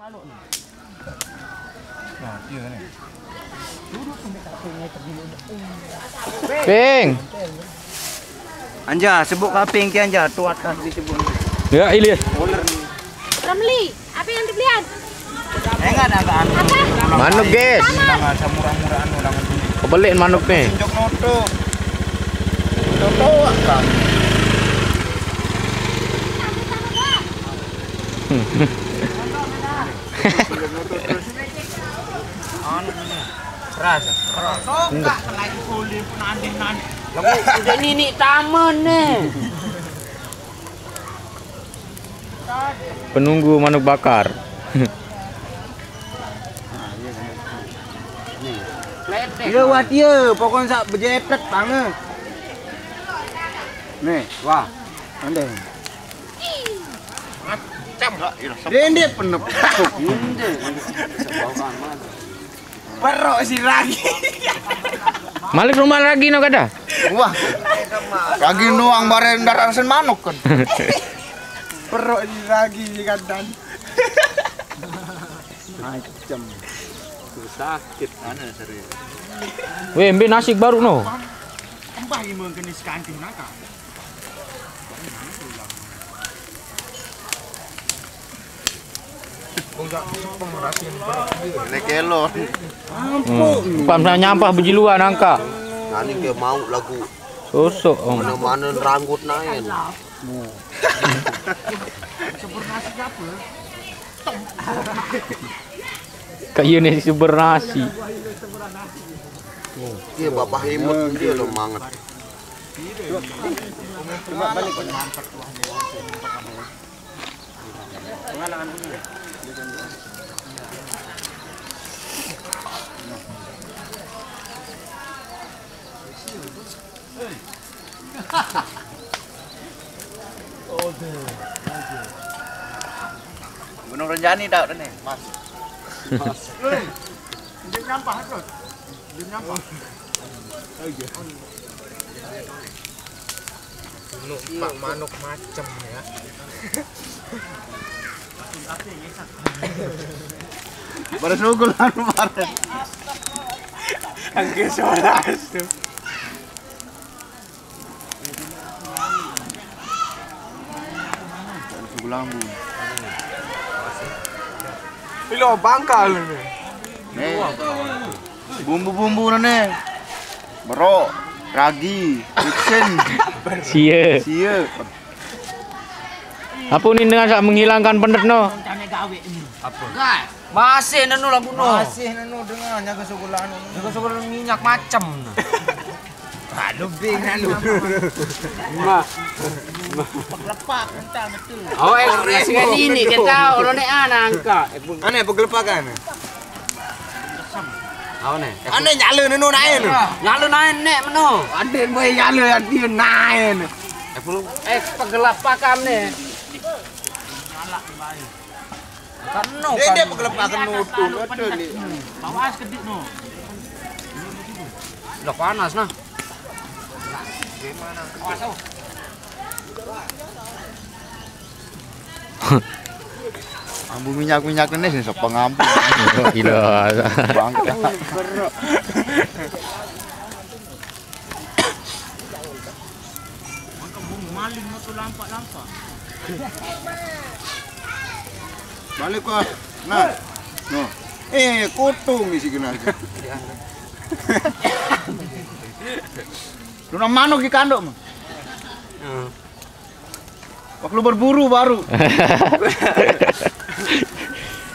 Nah, iya nih. Ping. Anja, sebut kaping ki anja, tuat kan disebut. Ya, ini. Ramli, apa yang dibelian? Enggak ada kan. Manuk, guys. Masa murah-murahan orang itu. Kebeliin manuk nih. Sinjok noto. Noto kan. Keras. Enggak lagi kulit pun andin-andin. Udah ini taman nih. Penunggu manuk bakar. Iya wah dia, pokoknya sak bejetet banget. Nih, wah. Ande. Macam. Dende penep. Dende. Perok si lagi. Malik rumah lagi no kada. Wah. Lagi nuang bareng darang sen manuk kan. Perok si lagi kadang. Macam. Sakit ana serius. Weh, ambil nasi baru no. Mbah imong kene sekanting naka. Lekelon. Pam nyampah biji luar nangka. Nani dia mau lagu Sosok om. mana-mana ranggut naen. Kayak ini sumber nasi. Dia bapak himut dia lo manget. Gunung Renjani dak nih, Mas. Mas. Dia nyampah terus. Dia nyampah. Oh iya. Numpak manuk macem ya. Baru sugulan kemarin. Angke 11 tuh. Sugulambu. Pilo bangkal nih. Nih. Bumbu-bumbu nih. Bro, ragi, ikan, Sia. sia. Apa ini dengan sak menghilangkan pendet no? Apa? Masih nenu lampu no. Masih nenu dengan jaga sugulan. Juga suka minyak macam. Aduh bing nanu. Peglepak entah betul. Oh, ekspres kan ini kita orang ni angka. Aneh peglepakan. Apa ni? Aneh nyala nenu naik. Nyala naik nek meno. Ada boy nyala dia naik. Pegelap pakam ni. Kan no. Dia peglepakan nutu betul ni. Awas kedip no. Dah panas nah. Ambu minyak-minyak ini sih sok pengampu. Gila. Bangka. Maling motor lampak-lampak. Balik kok. Nah. No. Kutung isi kena. Lu manuk di kandok, Mang. Waktu lu berburu baru.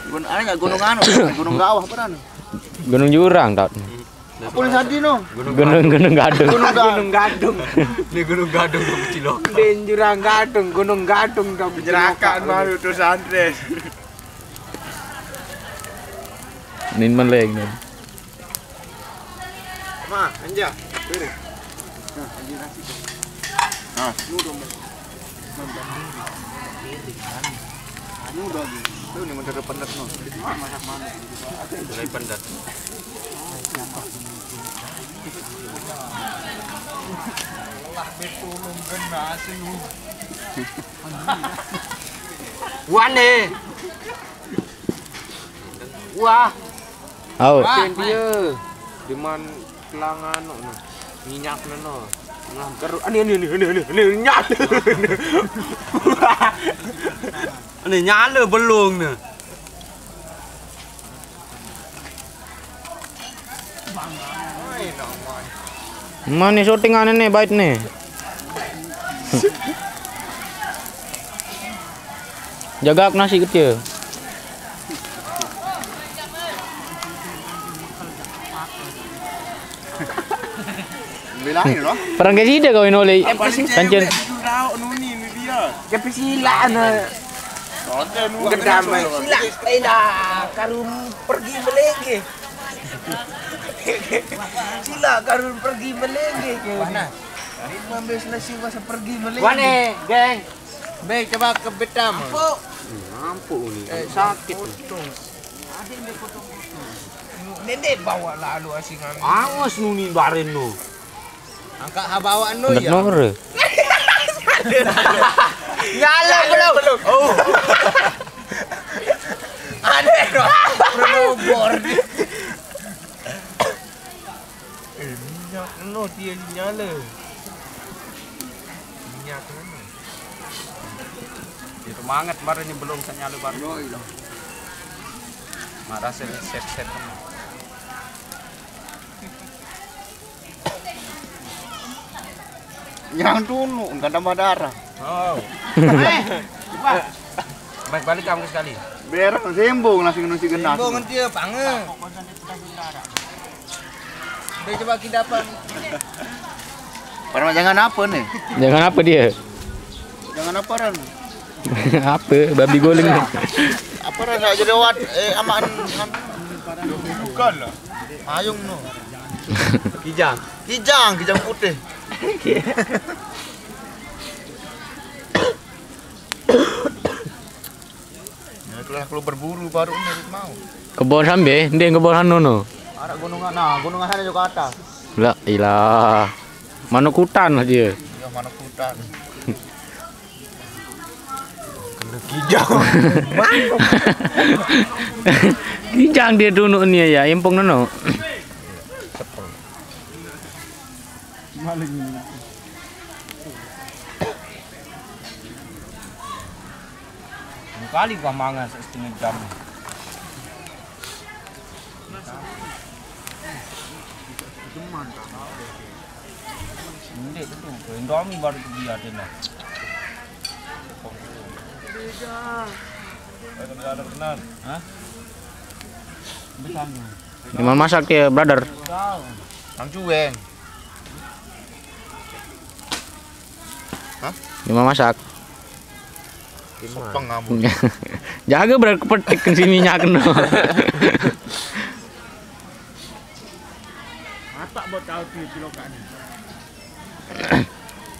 Gunung ada enggak gunung anu? Gunung Gawah apa anu? Gunung Jurang tak? Apa yang tadi no? Gunung Gadung. Gunung Gadung. Ini Gunung Gadung dong Cilok. Den Jurang Gadung, Gunung Gadung dong jerakan baru tuh santres. Nin meleng nih. Ma, anja. Piring. Nah, ini nasi. Nah, nu dong. Anu dong. Tuh nih mendadak pendet no. Masak mana? Mulai pendat. Lah betulung kena sing. Wane. Wah, Oh. dia. Deman kelangan no. Minyak no. Ngam kerut. Ini nyala. Ini nyala belum ni. Mana shootingan ni bait ni? Jaga aku nasi kecil. Bilangin loh. Perang ke sida kau inoleh. Kancen. Tapi sila na. Berdamai. Sila. Dah karun pergi melenge. Sila karun pergi melenge. Mana? Ambil nasi masa pergi melenge. Mana, geng? Baik, coba ke Betam. Ampuk ni. Sakit. Nenek bawa lalu asingan. Awas nuni barin nu. Angkat habawaan nu ya. Benar. Nyala belum? Oh. Ada robor. Minyak no dia nyala. Minyak mana? Itu mangat baru ni belum nyala baru. Marah set. Yang dulu enggak tambah darah. Oh. Balik kamu sekali. Biar sembung langsung nusi genas. Sembung nanti pange. Dia coba kita apa? Padahal jangan apa nih? Jangan apa dia? Jangan apa Ran? Apa? Babi goleng ni. Apa Ran nak jadi wat aman. Bukan lah. Ayung no. Kijang putih. Ya kalau berburu baru ni mau. Kebon sambe, ndeng kebon anu no. Ada gunungan sana juga atas. La ilah. Mana kutan lah dia. Ya mana hutan. Kena kijang. Kijang dia dulu ni ya, impong nono. Maling. Kali gua mangan setengah jam. Ini tu, Indomie baru tu dia ada nak. Ada benar. Hah? Betul. Memang masak dia, brother. Ang cueng. Hah? Memang masak. Sopang kamu. Jaga berat kepetik ke sini nyaken. Matak buat tahu tu cilokan ni.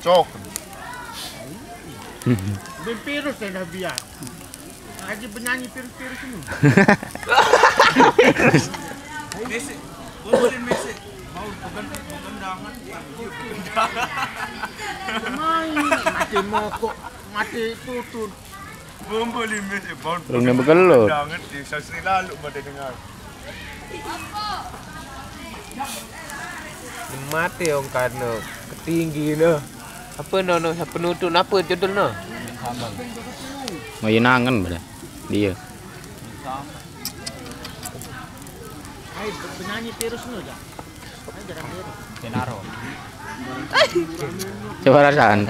Cok. Virus dah biar. Lagi penyanyi virus ni. Mesej. Boleh mesej. Mau pengendangan. Mati mokok, mati tutut. Boleh mesej. Belum berkelut. Pengendangan di Sasri lalu pada dengar. Mati orang karena ketinggi no. Apa no penutun apa judul no? Mau yenangan pada dia. Hai penyanyi virus ni dah. Kenaro. Coba rasaan.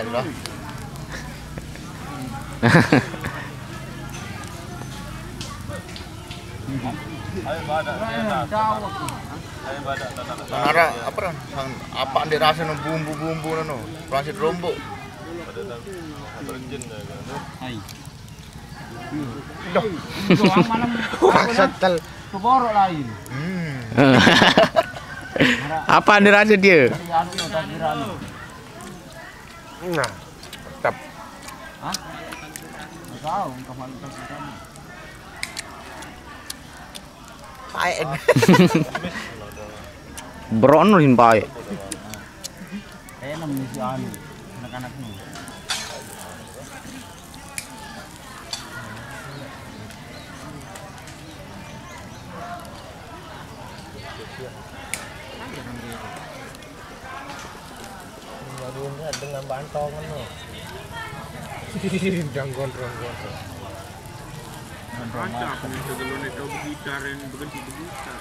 Nara apa ran? Apa ande rasa no bumbu-bumbu no. Transit rombok. Hai. Dah. Orang malam setel keborok lain. Apa anda rasa dia? Nah, tetap. Hah? Tahu kapan kamu. Paen. Bron rin pae. Nam ni si anu anak-anak ni. Barunya dengan bantongan no. Janggon. Baca aku ni sebelum ni tahu bergitar yang berhenti bergitar.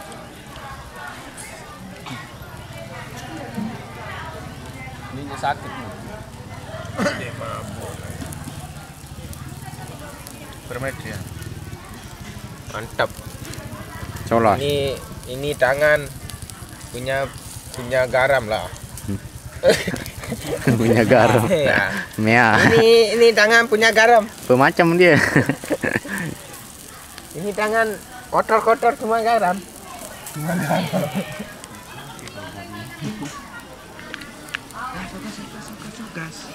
Ini sakit nih. Dia mabuk. Bermet ya. Mantap. Colos. Ini tangan punya garam lah. Punya garam. Ya. Mea. Ini tangan punya garam. Pemacam dia. Ini tangan kotor cuma garam. Gas.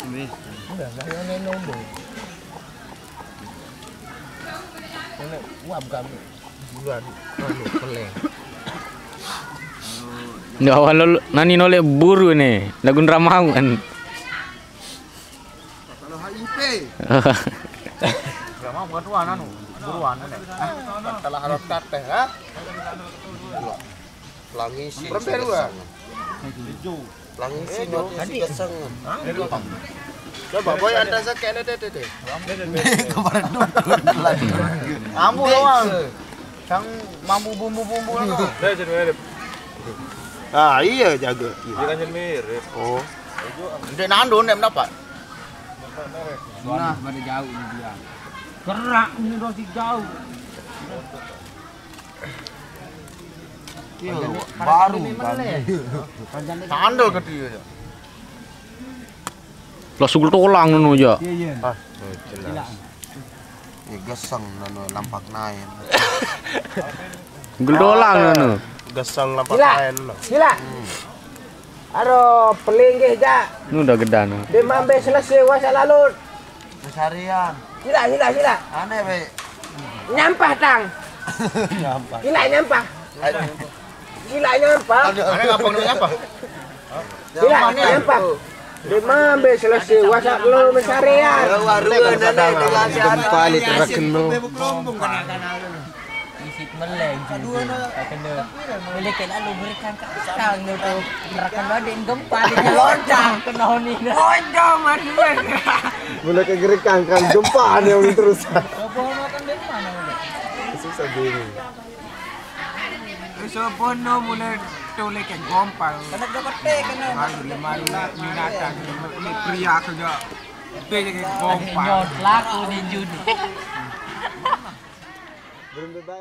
Ini. Udah enggak nomor. Ini uap kami. Bulan peleng. Nggak awal nani nolak buru nih. Lagun ramawan. Kalau HIP. Enggak mau buat buruan nih. Kalau harus kate, ha? Langisi. Berapa dua? Langisi tadi keseng. Coba boy anda sakit deh. Kemarin Ambu doang. Sang mampu bumbu-bumbu lah. Ah iya jaga. Dia kan mirip. Oh. Ndek nando nek mendapat. Nah, pada jauh ini dia. Gerak ini dosi jauh. Baru Sandal ke dia. Lah sugul tolang nu aja. Jelas. Ya geseng nano lampak nain. Sugul tolang nu. Geseng lampak Gila. nain. Gila. Aro pelinggih ja. Nu udah gede nu. Dia mambe selesai wasa lalu. Besarian. Gila. Aneh be. Nyampah tang. Nyampah. Gila nyampah. Aneh ngapa ngapa? Gila nyampah. Dia mambe selesai wasa lalu mesarian. Waruan nana Kembali terakin lu. Isip meleng kena boleh kena lu berikan kacang tu berikan badan gempa dia loncang kena ni loncang mari Boleh kegerikan kan gempa yang terus. bono kan dari mana Susah bingung. So bono mulai tolek ke gompal. kena dapat teh kena Malu minatan ini pria kerja. Pe ke gompal. nyot laku di judi Belum bebas.